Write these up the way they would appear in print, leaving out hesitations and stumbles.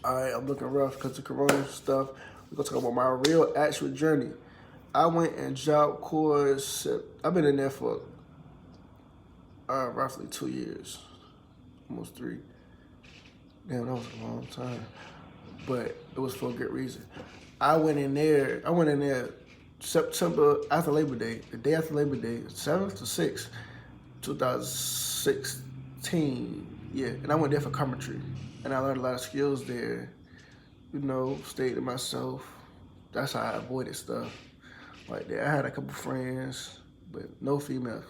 All right, I'm looking rough because of Corona stuff. We're gonna talk about my real actual journey. I went in Jobcorps. I've been in there for roughly 2 years, almost 3. Damn, that was a long time, but it was for a good reason. I went in there. September after Labor Day, the day after Labor Day, 7th to 6th, 2016. Yeah, and I went there for carpentry, and I learned a lot of skills there. Stayed to myself. That's how I avoided stuff like that. I had a couple friends, but no females.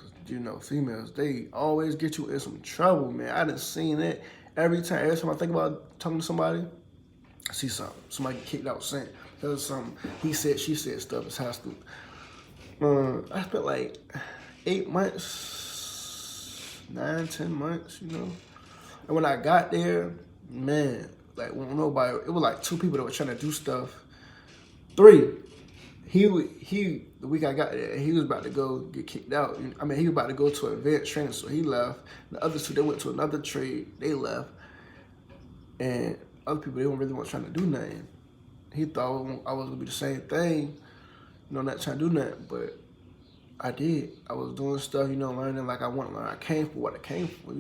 Females, they always get you in some trouble, man. I done seen it every time. Every time I think about talking to somebody, I see something. Somebody get kicked out sent. There's something he said, she said stuff. It's high school. I spent like 8 months, 9, 10 months, And when I got there, man, like nobody, it was like 2 people that were trying to do stuff. 3. He the week I got there, he was about to go get kicked out. I mean, he was about to go to advanced training, so he left. The other 2, they went to another trade, they left. And other people, they weren't really trying to do nothing. He thought I was gonna be the same thing, not trying to do nothing, but I did. I was doing stuff, learning like I want to learn. I came for what I came for,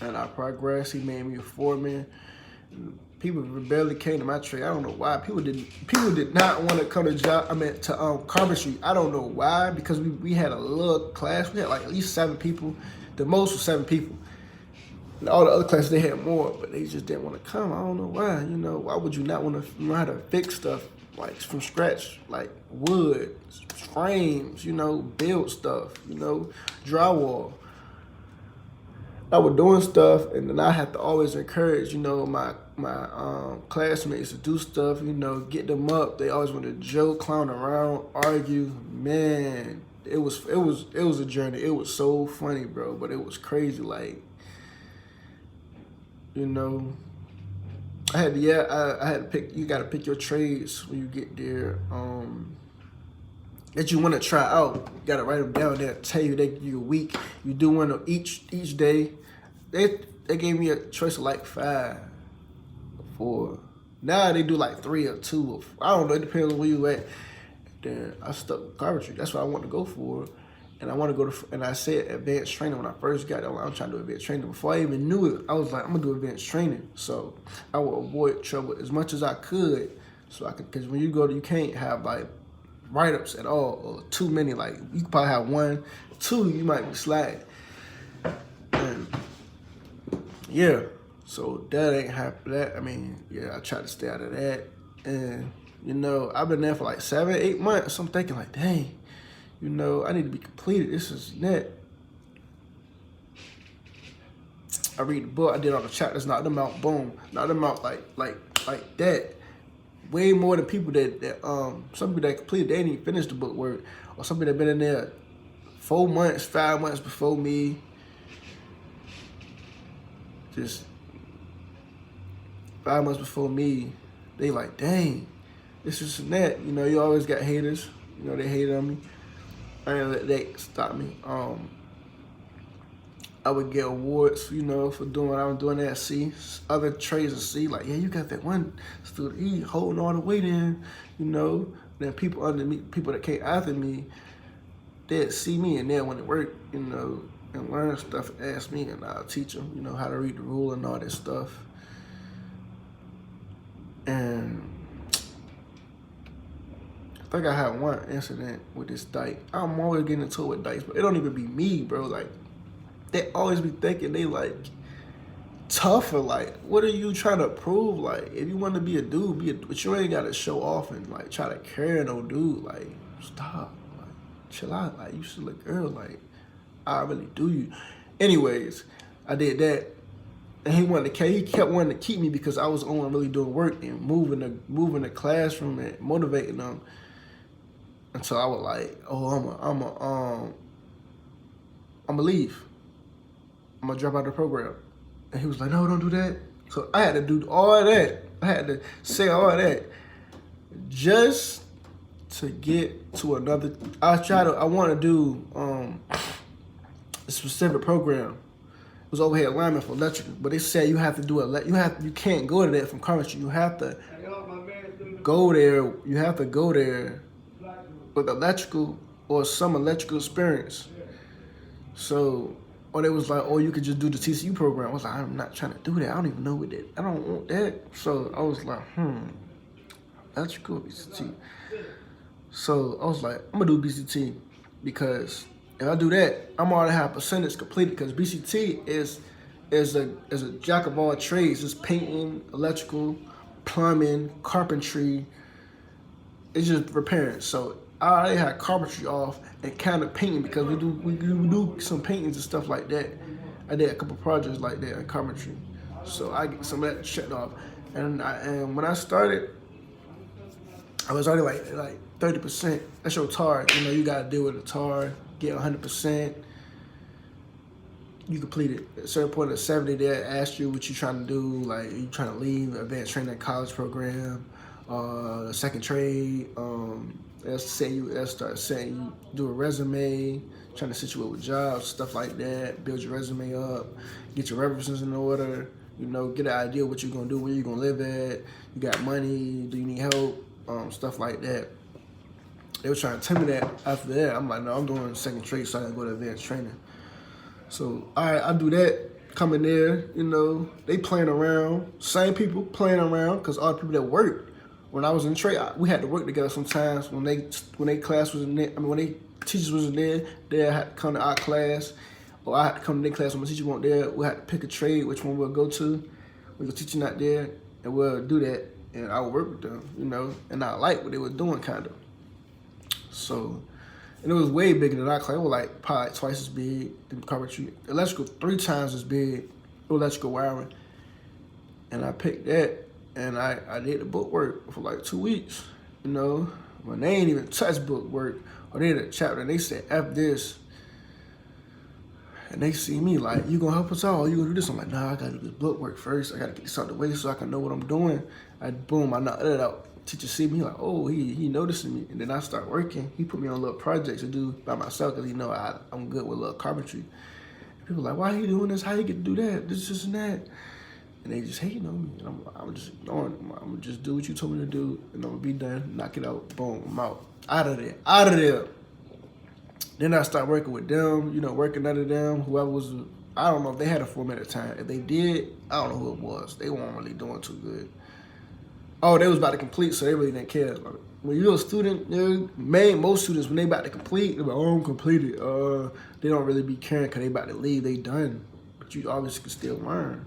And I progressed. He made me a foreman. People barely came to my trade. I don't know why. People did not want to come to carpentry. I don't know why, because we had a little class. We had like at least 7 people. The most was 7 people. And all the other classes, they had more, but they just didn't want to come. I don't know why. Why would you not want to learn how to fix stuff like from scratch, like wood, frames, build stuff, drywall. I was doing stuff, and then I had to always encourage, my classmates to do stuff, get them up. They always wanted to joke, clown around, argue. Man, it was a journey. It was so funny, bro, but it was crazy. Like, I had to pick. You got to pick your trades when you get there. That you want to try out. You got to write them down there. Tell you they give you a week. You do one of each day. They gave me a choice of like 5 or 4. Now they do like 3 or 2. Or I don't know. It depends on where you at. Then I stuck with carpentry. That's what I want to go for. And I want to go to. And I said advanced training when I first got there. I'm trying to do advanced training. Before I even knew it, I was like, I'm gonna do advanced training. So I will avoid trouble as much as I could. So I could, because when you go, you can't have like write-ups at all, or too many. Like, you could probably have 1, 2, you might be sliding. And yeah, so that ain't happen. I tried to stay out of that. And I've been there for like 7, 8 months. So I'm thinking like, dang, I need to be completed. This is net. I read the book. I did all the chapters. Knocked them out. Boom. Knocked them out like that. Way more than people that some people that completed, they didn't even finish the book work, or some people that been in there 4 months, 5 months before me. Just 5 months before me, they like, dang, this is that. You always got haters. They hated on me. I didn't let that stop me. I would get awards, for doing what I was doing at C. Other trades at C, like, yeah, you got that one student, he holding all the weight in, Then people under me, people that came after me, they'd see me and they'd want to work, and learn stuff, ask me, and I'll teach them, how to read the rule and all this stuff. And I think I had one incident with this dyke. I'm always getting into it with dykes, but it don't even be me, bro. Like, they always be thinking they like tougher. Like, what are you trying to prove? Like, if you want to be a dude, but you ain't got to show off and like try to carry no dude. Like, stop. Like, chill out. Like, you should look girl. Like, I really do you. Anyways, I did that, and he kept wanting to keep me because I was the only one really doing work and moving the classroom and motivating them. Until I was like, oh, I'm gonna leave. I'm gonna drop out of the program. And he was like, no, don't do that. So I had to do all that. I had to say all that just to get to another. I want to do a specific program. It was overhead lineman for electrical, but they said you have to do you can't go to that from carpentry. You have to go there. You have to go there with electrical or some electrical experience. So, or they was like, oh, you could just do the TCU program. I was like, I'm not trying to do that. I don't even know what that. I don't want that. So I was like, electrical BCT. So I was like, I'm gonna do BCT because if I do that, I'm already have percentage completed because BCT is a jack of all trades. It's painting, electrical, plumbing, carpentry. It's just repairing. So I already had carpentry off and kind of painting because we do some paintings and stuff like that. I did a couple projects like that in carpentry. So I get some of that checked off. And when I started, I was already like 30%. That's your tar. You know, you gotta deal with the tar, get 100%. You complete it. At a certain point of 70, they ask you what you're trying to do. Like, you trying to leave advanced training college program, second trade. They'll start saying you do a resume, trying to situate with jobs, stuff like that. Build your resume up, get your references in order. You know, get an idea what you're gonna do, where you're gonna live at. You got money? Do you need help? Stuff like that. They were trying to tell me that. After that, I'm like, no, I'm doing second trade, so I gotta go to advanced training. So, all right, I do that. Come in there, you know, they playing around. Same people playing around, because all the people that worked. When I was in trade, we had to work together sometimes. When they class was in there, when they teachers was in there, they had to come to our class, or I had to come to their class when my teacher wasn't there. We had to pick a trade, which one we'll go to. We go teaching out there, and we'll do that. And I would work with them, you know, and I liked what they were doing, kind of. So, and it was way bigger than our class. It was like probably twice as big in carpentry. Electrical 3 times as big, electrical wiring. And I picked that. And I did the book work for like 2 weeks, you know. When they ain't even touched book work, or they did a chapter and they said, F this. And they see me like, you gonna help us out? You gonna do this? I'm like, nah, I gotta do this book work first. I gotta get this out the way so I can know what I'm doing. I knocked it out. Teacher see me like, oh, he noticing me. And then I start working. He put me on little projects to do by myself because he know I'm good with little carpentry. And people like, why he doing this? How you get to do that? This and that. And they just hating on me. And I'm just ignoring them. I'm going to just do what you told me to do, and I'm going to be done, knock it out, boom, I'm out. Out of there. Then I start working with them, you know, working under them, whoever was, I don't know if they had a format at the time. If they did, I don't know who it was. They weren't really doing too good. Oh, they was about to complete, so they really didn't care. Like, when you're a student, most students, when they about to complete, they're like, oh, I'm completed. They don't really be caring because they about to leave, they done. But you obviously can still learn.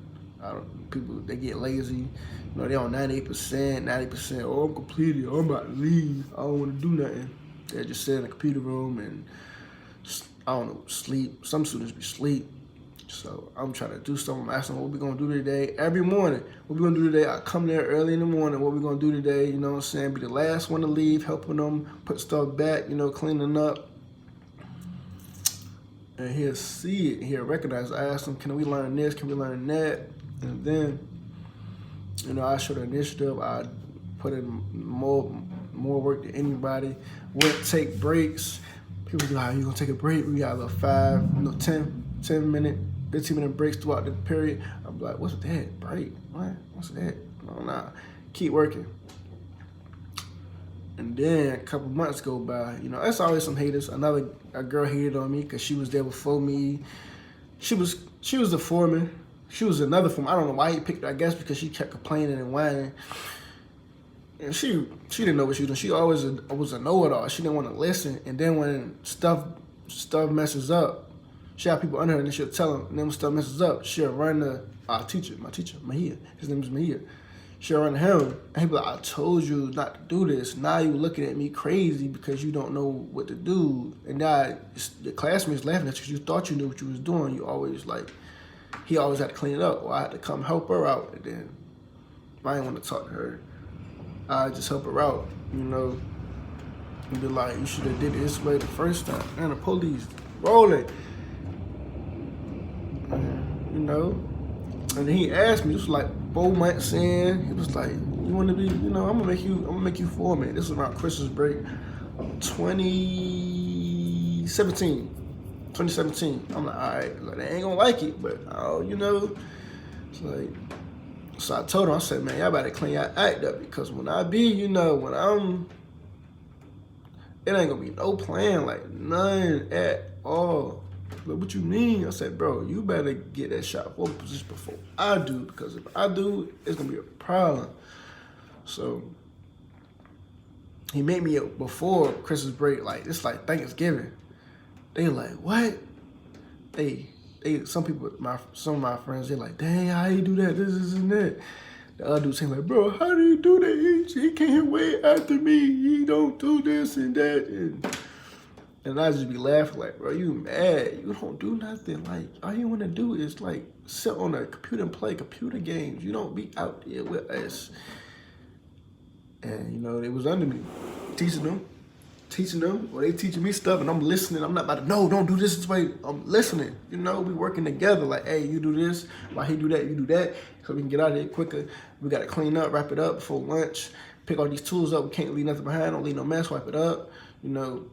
People, they get lazy. You know, they on 90%. Oh, I'm completed. Oh, I'm about to leave. I don't want to do nothing. They just sit in the computer room and, I don't know, sleep. Some students be sleep. So I'm trying to do something. I'm asking what we going to do today. Every morning, what we going to do today? I come there early in the morning. What we going to do today? You know what I'm saying? Be the last one to leave, helping them put stuff back, you know, cleaning up. And he'll see it. He'll recognize it. I ask him, can we learn this? Can we learn that? And then, you know, I show the initiative. I put in more work than anybody. Wouldn't take breaks. People be like, you gonna take a break? We got a little 10 minute, 15 minute breaks throughout the period. I'm like, what's that? Break? What? What's that? No, nah. Keep working. And then a couple months go by. You know, there's always some haters. A girl hated on me because she was there before me. She was the foreman. She was another foreman. I don't know why he picked her. I guess because she kept complaining and whining. And she didn't know what she was doing. She always was a know-it-all. She didn't want to listen. And then when stuff messes up, she had people under her and she'll tell them. And then when stuff messes up, she'll run to my teacher, Mahia. His name is Mahia. She'll run to him. And he'll be like, I told you not to do this. Now you looking at me crazy because you don't know what to do. And now the classmates laughing at you because you thought you knew what you was doing. You always like, he always had to clean it up. Or I had to come help her out. And then I didn't want to talk to her. I just help her out, you know, and be like, you should have did it this way the first time. And the police rolling, you know. And he asked me, this was like 4 months in. He was like, you want to be, you know, I'm gonna make you foreman. This was around Christmas break, 2017. 2017. I'm like, all right, like, they ain't gonna like it, but you know, it's like. So I told him, I said, man, y'all better clean your act up because when I be, you know, it ain't gonna be no plan, like none at all. But what you mean? I said, bro, you better get that shot forward position before I do, because if I do, it's gonna be a problem. So he made me up before Christmas break, like it's like Thanksgiving. They like, what? They some of my friends, they like, dang, how you do that? This and that. The other dude saying like, bro, how do you do that? He can't wait after me. He don't do this and that. And I just be laughing like, bro, you mad. You don't do nothing. Like, all you want to do is like sit on a computer and play computer games. You don't be out there with us. And, you know, they was under me, teaching them, or they teaching me stuff, and I'm listening. I'm not about to, no, don't do this way. I'm listening. You know, we working together. Like, hey, you do this, while he do that, you do that, so we can get out of here quicker. We got to clean up, wrap it up before lunch, pick all these tools up. We can't leave nothing behind. Don't leave no mess, wipe it up, you know.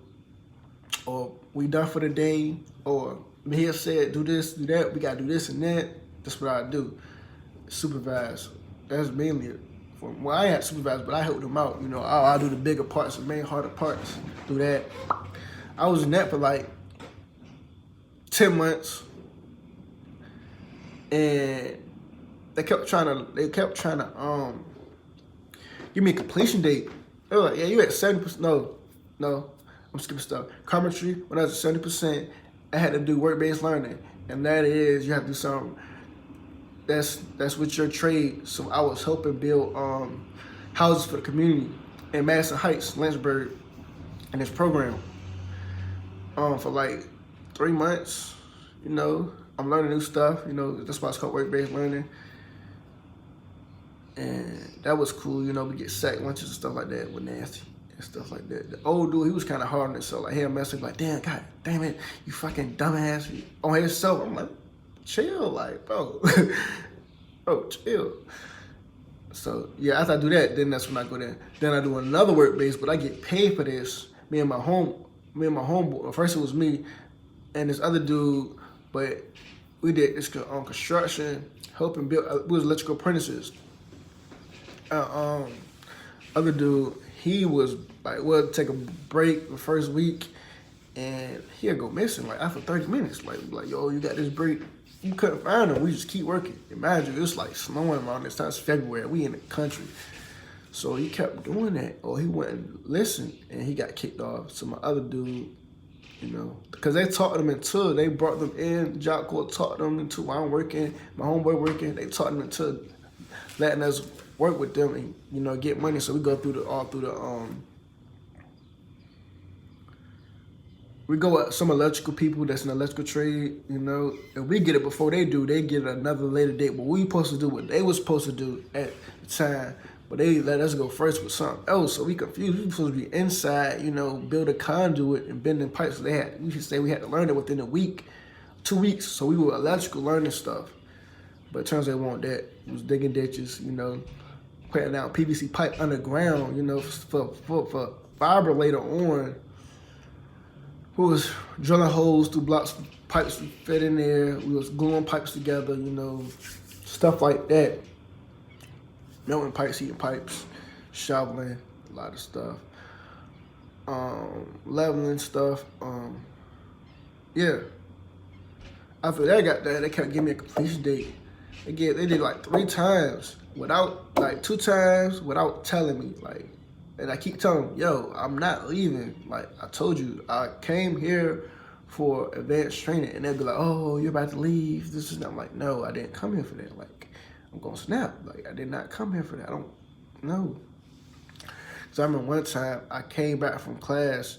Or we done for the day, or he said, do this, do that. We got to do this and that. That's what I do. Supervise. That's mainly it. Well, I had supervisors, but I helped them out. You know, I do the bigger parts, the main harder parts. Do that. I was in that for like 10 months, and they kept trying to give me a completion date. They were like, yeah, you at 70%. No, I'm skipping stuff. Carpentry, when I was at 70%, I had to do work-based learning, and that is you have to do something. That's with your trade. So I was helping build houses for the community in Madison Heights, Lynchburg, in this program for like 3 months. You know, I'm learning new stuff. You know, that's why it's called work-based learning, and that was cool. You know, we get sack lunches and stuff like that with Nancy and stuff like that. The old dude, he was kind of hard on himself. Like he'll mess up, like, damn, God damn it, you fucking dumbass on himself. I'm like, chill, like, bro. Bro, chill. So yeah, after I do that, then that's when I go there. Then I do another work base, but I get paid for this. Me and my homeboy. First it was me and this other dude, but we did this on construction, helping build. We was electrical apprentices. Other dude, he was like, we'll take a break the first week, and he'll go missing like after 30 minutes. Like yo, you got this break. You couldn't find him. We just keep working. Imagine, it was like snowing around this time. It's February. We in the country. So he kept doing that. Or he wouldn't listen, and he got kicked off. So my other dude, you know, because they taught them into, they brought them in. Jobcorps taught them into, while I'm working, my homeboy working, they taught them into letting us work with them and, you know, get money. So we go through we go with some electrical people that's in the electrical trade, you know, and we get it before they do. They get another later date. But we supposed to do what they was supposed to do at the time. But they let us go first with something else. So we confused. We were supposed to be inside, you know, build a conduit and bending pipes. So we should say we had to learn it within a week, 2 weeks. So we were electrical learning stuff. But it turns out they want that. It was digging ditches, you know, putting out PVC pipe underground, you know, for fiber later on. We was drilling holes through blocks, pipes fit in there. We was gluing pipes together, you know, stuff like that. Melting pipes, heating pipes, shoveling, a lot of stuff. Leveling stuff. Yeah. After that got there, they kept giving me a completion date. They did like 3 times without, like 2 times without telling me, like. And I keep telling them, yo, I'm not leaving. Like, I told you, I came here for advanced training. And they'll be like, oh, you're about to leave. This is not. I'm like, no, I didn't come here for that. Like, I'm going to snap. Like, I did not come here for that. I don't know. So I remember one time I came back from class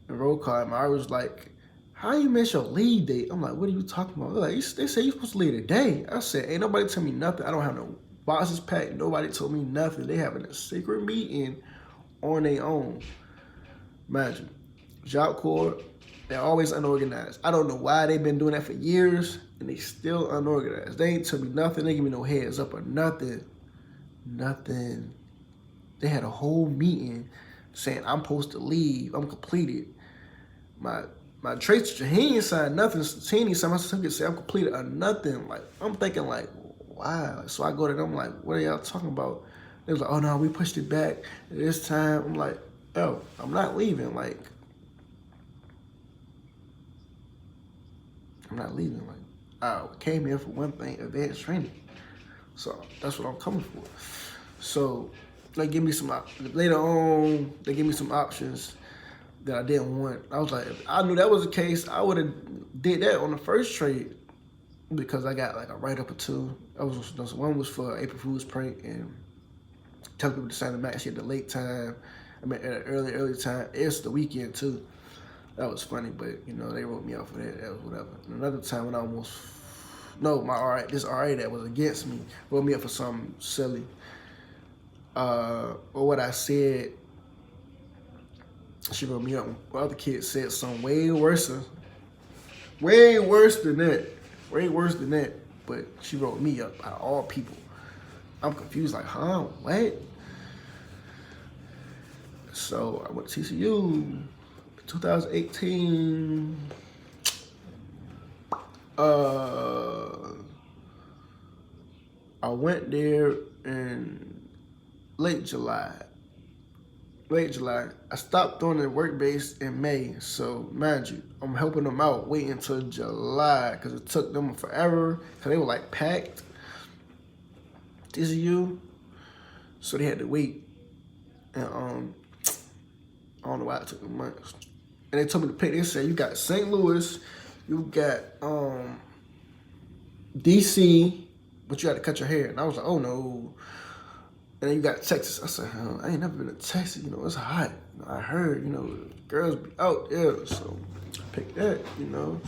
in roll call, and I was like, how you miss your leave date? I'm like, what are you talking about? They're like, they say you're supposed to leave today. I said, ain't nobody tell me nothing. I don't have no boxes packed. Nobody told me nothing. They having a secret meeting on their own. Imagine. Jobcorps, they're always unorganized. I don't know why they've been doing that for years, and they still unorganized. They ain't tell me nothing. They give me no heads up or nothing. Nothing. They had a whole meeting saying I'm supposed to leave. I'm completed. My my trade teacher, he ain't signed nothing. He ain't signed my certificate, say I'm completed or nothing. Like, I'm thinking like, wow. So I go to them like, what are y'all talking about? They was like, oh no, we pushed it back this time. I'm like, yo, I'm not leaving. Like, I'm not leaving. Like, I came here for one thing, advanced training. So that's what I'm coming for. So they give me some later on. They give me some options that I didn't want. I was like, if I knew that was the case, I would have did that on the first trade because I got like a write up or two. One was for April Fool's prank and tell people to sign the match at the late time. I mean, at an early time. It's the weekend too. That was funny, but you know they wrote me out for that. That was whatever. And another time when I almost this RA that was against me wrote me up for something silly. Or what I said, she wrote me up. The other kid said something way worse than that. But she wrote me up out of all people. I'm confused, like, huh? What? So I went to TCU, 2018. I went there in late July. I stopped doing the work base in May. So mind you, I'm helping them out waiting until July because it took them forever because they were like packed. TCU. So they had to wait. And I don't know why it took them months. And they told me to pick. They said you got St. Louis, you got DC, but you had to cut your hair. And I was like, oh no. And then you got Texas. I said, hell, I ain't never been to Texas. You know, it's hot. You know, I heard, you know, girls be out there. So I picked that, you know.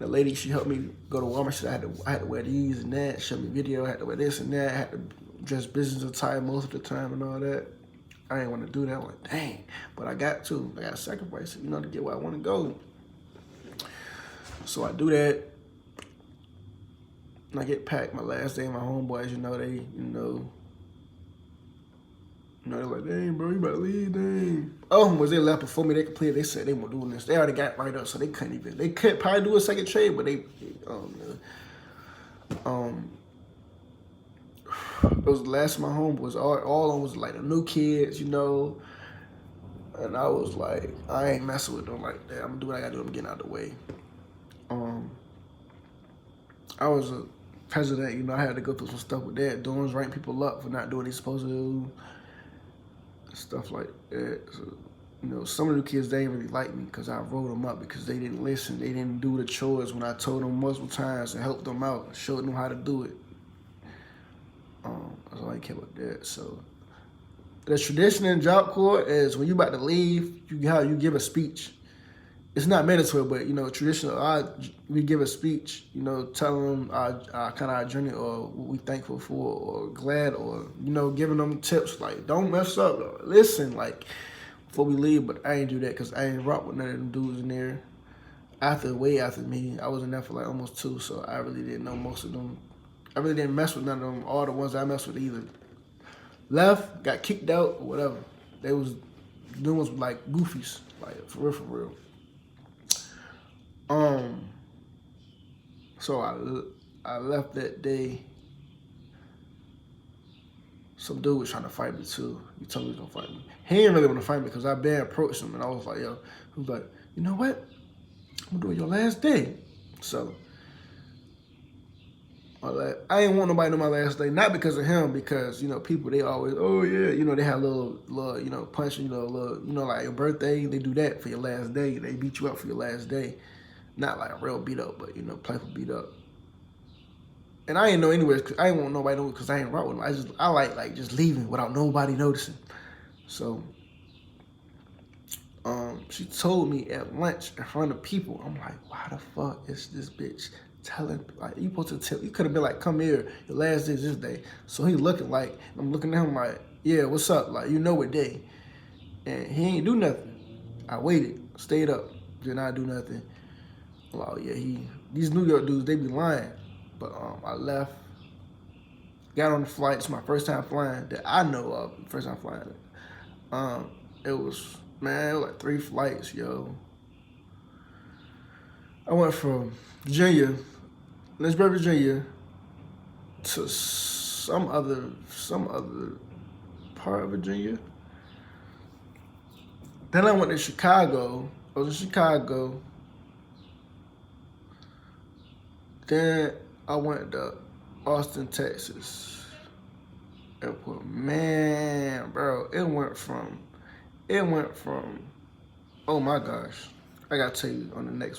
The lady, she helped me go to Walmart. She said I had to wear these and that. Showed me video. I had to wear this and that. I had to dress business attire most of the time and all that. I didn't want to do that. I'm like, dang. But I got to. I got to sacrifice it, you know, to get where I want to go. So I do that. And I get packed my last day. My homeboys, you know, they're like, dang, bro, you about to leave, dang. Oh, was they left before me? They completed. They said they weren't doing this. They already got right up, so they could probably do a second trade, but it was the last of my homeboys. All of them was like the new kids, you know. And I was like, I ain't messing with them like that. I'm gonna do what I gotta do. I'm getting out of the way. I was a president, you know. I had to go through some stuff with that. Dorms rank people up for not doing what they supposed to do. Stuff like that. So, you know, some of the kids, they didn't really like me because I wrote them up because they didn't listen. They didn't do the chores when I told them multiple times and helped them out, showed them how to do it. That's all I care about that. So the tradition in Jobcorps is when you about to leave, you give a speech. It's not mandatory, but you know, traditional. We give a speech, you know, telling them our kind of our journey or what we thankful for or glad or you know, giving them tips like don't mess up, or listen like before we leave. But I ain't do that because I ain't rock with none of them dudes in there. Way after me, I was in there for like almost 2, so I really didn't know most of them. I really didn't mess with none of them. All the ones I messed with either left, got kicked out, or whatever. They was doing was like goofies, like for real. So I left that day. Some dude was trying to fight me too. He told me he was gonna fight me. He didn't really want to fight me because I been approached him and I was like, yo, he was like, you know what? I'm gonna do it your last day. So I ain't want nobody to know my last day, not because of him, because you know people they always, oh yeah, you know they have little you know punching, you know like your birthday, they do that for your last day. They beat you up for your last day. Not like a real beat up, but you know, playful beat up. And I ain't know anyways, cause I ain't want nobody to know because I ain't rock with them. I like just leaving without nobody noticing. So she told me at lunch in front of people, I'm like, why the fuck is this bitch telling, like, you supposed to tell, you could have been like, come here, your last day is this day. So he looking like, I'm looking at him like, yeah, what's up? Like, you know what day. And he ain't do nothing. I waited, stayed up, did not do nothing. Well, yeah, these New York dudes, they be lying. But I left, got on the flight. It's my first time flying that I know of. First time flying. It was like 3 flights, yo. I went from Virginia, Lynchburg, Virginia, to some other part of Virginia. Then I went to Chicago. I was in Chicago. Then I went to Austin, Texas. Airport. Man, bro, it went from, oh my gosh. I gotta tell you on the next one.